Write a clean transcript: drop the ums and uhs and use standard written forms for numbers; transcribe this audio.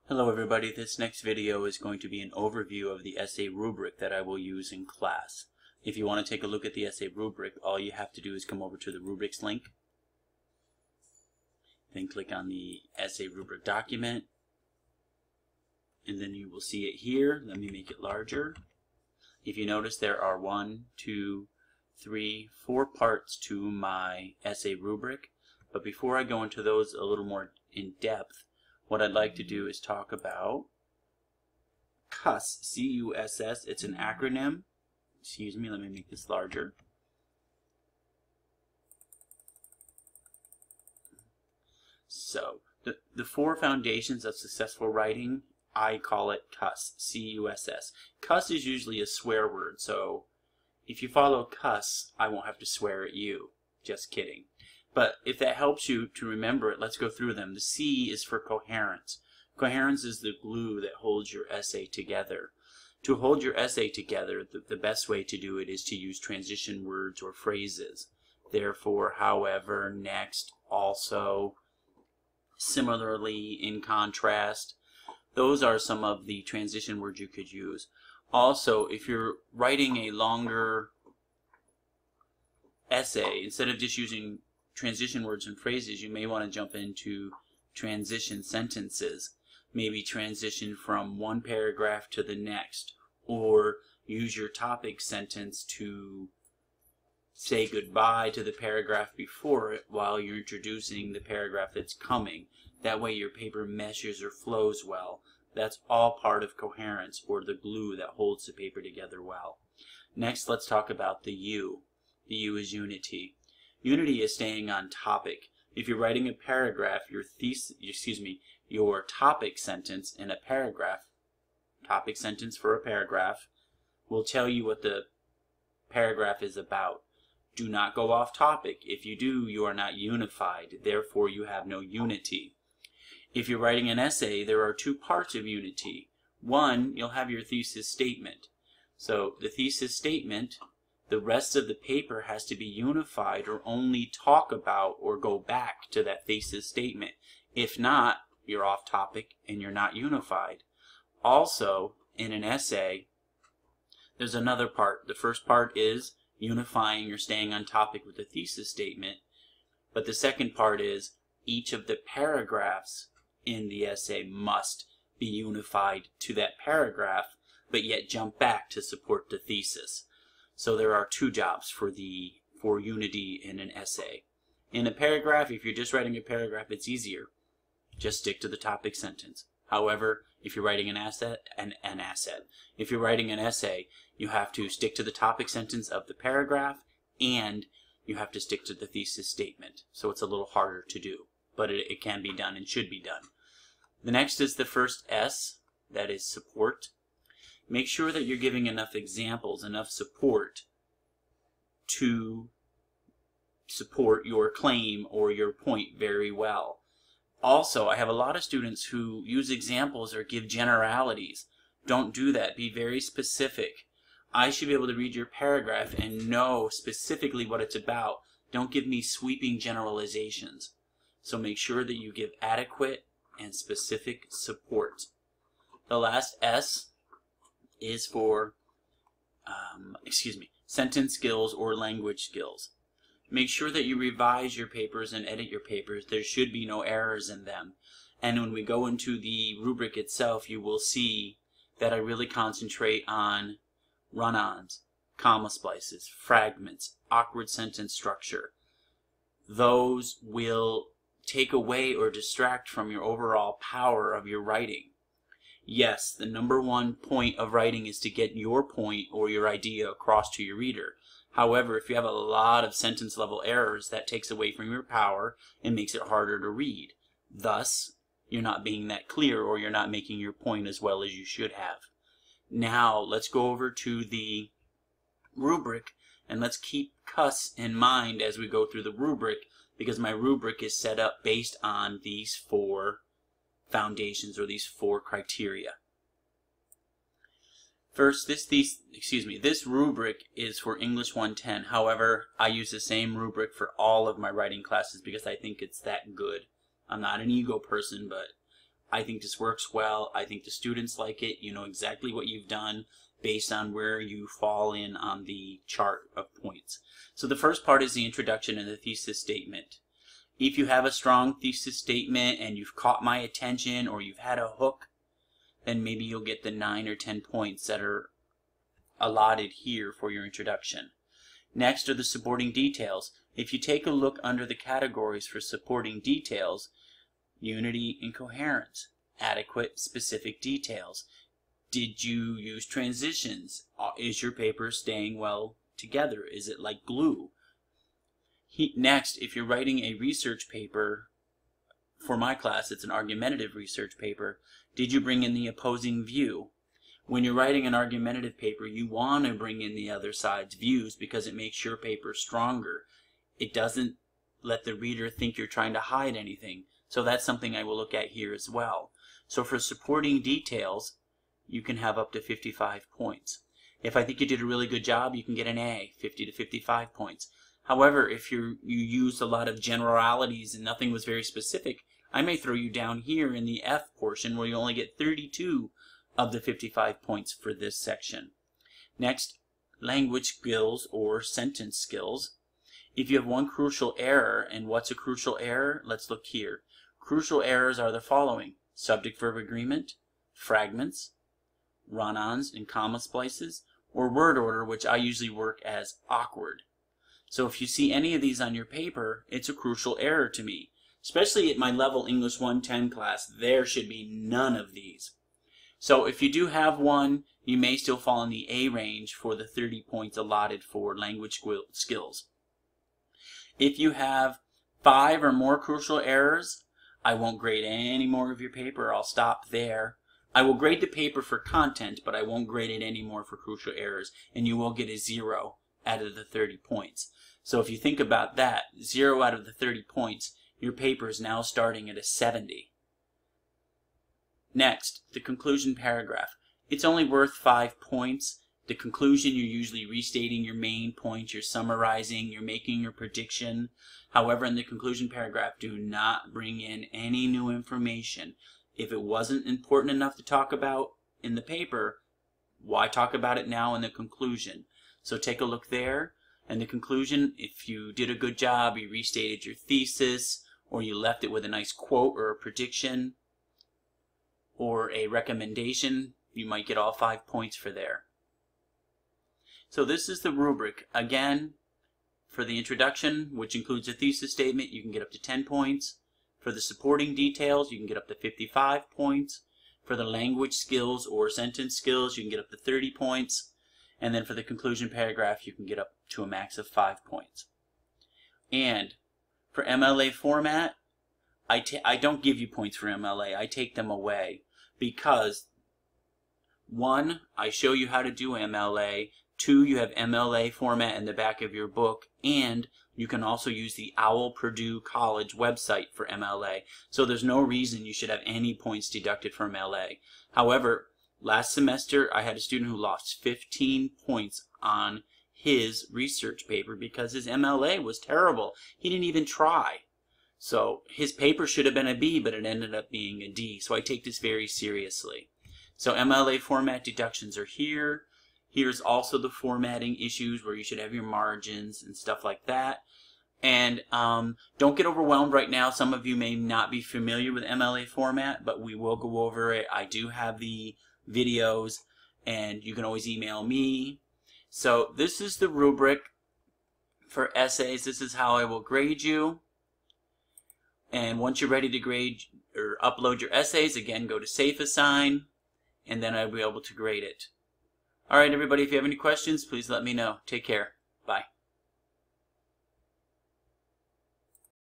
Hello everybody, this next video is going to be an overview of the essay rubric that I will use in class. If you want to take a look at the essay rubric, all you have to do is come over to the rubrics link, then click on the essay rubric document, and then you will see it here. Let me make it larger. If you notice, there are 4 parts to my essay rubric, but before I go into those a little more in depth, what I'd like to do is talk about CUSS, C-U-S-S. It's an acronym. Excuse me, let me make this larger. So, the 4 foundations of successful writing, I call it CUSS, C-U-S-S. CUSS is usually a swear word, so if you follow CUSS, I won't have to swear at you. Just kidding. But if that helps you to remember it, let's go through them. The C is for coherence. Coherence is the glue that holds your essay together. To hold your essay together, the best way to do it is to use transition words or phrases. Therefore, however, next, also, similarly, in contrast. Those are some of the transition words you could use. Also, if you're writing a longer essay, instead of just using transition words and phrases, you may want to jump into transition sentences. Maybe transition from one paragraph to the next, or use your topic sentence to say goodbye to the paragraph before it while you're introducing the paragraph that's coming. That way your paper meshes or flows well. That's all part of coherence, or the glue that holds the paper together well. Next, let's talk about the U. The U is unity. Unity is staying on topic. If you're writing a paragraph, your topic sentence in a paragraph, topic sentence for a paragraph, will tell you what the paragraph is about. Do not go off topic. If you do, you are not unified. Therefore, you have no unity. If you're writing an essay, there are 2 parts of unity. One, you'll have your thesis statement. So the thesis statement, the rest of the paper has to be unified or only talk about or go back to that thesis statement. If not, you're off topic and you're not unified. Also, in an essay, there's another part. The first part is unifying or staying on topic with the thesis statement. But the second part is each of the paragraphs in the essay must be unified to that paragraph, but yet jump back to support the thesis. So there are 2 jobs for unity in an essay. In a paragraph, if you're just writing a paragraph, it's easier. Just stick to the topic sentence. However, if you're writing if you're writing an essay, you have to stick to the topic sentence of the paragraph, and you have to stick to the thesis statement. So it's a little harder to do, but it can be done and should be done. The next is the first S, that is support. Make sure that you're giving enough examples, enough support to support your claim or your point very well. Also, I have a lot of students who use examples or give generalities. Don't do that. Be very specific. I should be able to read your paragraph and know specifically what it's about. Don't give me sweeping generalizations. So make sure that you give adequate and specific support. The last S is for sentence skills or language skills. Make sure that you revise your papers and edit your papers. There should be no errors in them. And when we go into the rubric itself, you will see that I really concentrate on run-ons, comma splices, fragments, awkward sentence structure. Those will take away or distract from your overall power of your writing. Yes, the number 1 point of writing is to get your point or your idea across to your reader. However, if you have a lot of sentence level errors, that takes away from your power and makes it harder to read. Thus, you're not being that clear, or you're not making your point as well as you should have. Now, let's go over to the rubric, and let's keep CUSS in mind as we go through the rubric, because my rubric is set up based on these 4 foundations, or these 4 criteria. First, this rubric is for English 110. However, I use the same rubric for all of my writing classes because I think it's that good. I'm not an ego person, but I think this works well. I think the students like it. You know exactly what you've done based on where you fall in on the chart of points. So the first part is the introduction and the thesis statement. If you have a strong thesis statement and you've caught my attention or you've had a hook, then maybe you'll get the 9 or 10 points that are allotted here for your introduction. Next are the supporting details. If you take a look under the categories for supporting details, unity and coherence, adequate specific details. Did you use transitions? Is your paper staying well together? Is it like glue? Next, if you're writing a research paper, for my class it's an argumentative research paper, did you bring in the opposing view? When you're writing an argumentative paper, you want to bring in the other side's views because it makes your paper stronger. It doesn't let the reader think you're trying to hide anything. So that's something I will look at here as well. So for supporting details, you can have up to 55 points. If I think you did a really good job, you can get an A, 50 to 55 points. However, if you used a lot of generalities and nothing was very specific, I may throw you down here in the F portion where you only get 32 of the 55 points for this section. Next, language skills or sentence skills. If you have one crucial error, and what's a crucial error? Let's look here. Crucial errors are the following: subject-verb agreement, fragments, run-ons and comma splices, or word order, which I usually work as awkward. So if you see any of these on your paper, it's a crucial error to me. Especially at my level English 110 class, there should be none of these. So if you do have one, you may still fall in the A range for the 30 points allotted for language skills. If you have 5 or more crucial errors, I won't grade any more of your paper. I'll stop there. I will grade the paper for content, but I won't grade it anymore for crucial errors, and you will get a 0 out of the 30 points. So if you think about that, 0 out of the 30 points, your paper is now starting at a 70. Next, the conclusion paragraph. It's only worth 5 points. The conclusion, you're usually restating your main point, you're summarizing, you're making your prediction. However, in the conclusion paragraph, do not bring in any new information. If it wasn't important enough to talk about in the paper, why talk about it now in the conclusion? So take a look there. And the conclusion, if you did a good job, you restated your thesis, or you left it with a nice quote or a prediction, or a recommendation, you might get all 5 points for there. So this is the rubric. Again, for the introduction, which includes a thesis statement, you can get up to 10 points. For the supporting details, you can get up to 55 points. For the language skills or sentence skills, you can get up to 30 points. And then for the conclusion paragraph, you can get up to a max of 5 points. And for MLA format, I don't give you points for MLA. I take them away because, 1, I show you how to do MLA. 2, you have MLA format in the back of your book, and you can also use the Owl Purdue College website for MLA. So there's no reason you should have any points deducted from MLA. However, last semester I had a student who lost 15 points on his research paper because his MLA was terrible. He didn't even try. So his paper should have been a B, but it ended up being a D. So I take this very seriously. So MLA format deductions are here. Here's also the formatting issues where you should have your margins and stuff like that. And don't get overwhelmed right now. Some of you may not be familiar with MLA format, but we will go over it. I do have the videos, and you can always email me. So this is the rubric for essays. This is how I will grade you. And once you're ready to grade or upload your essays, again, go to Safe Assign, and then I'll be able to grade it. All right, everybody, if you have any questions, please let me know. Take care.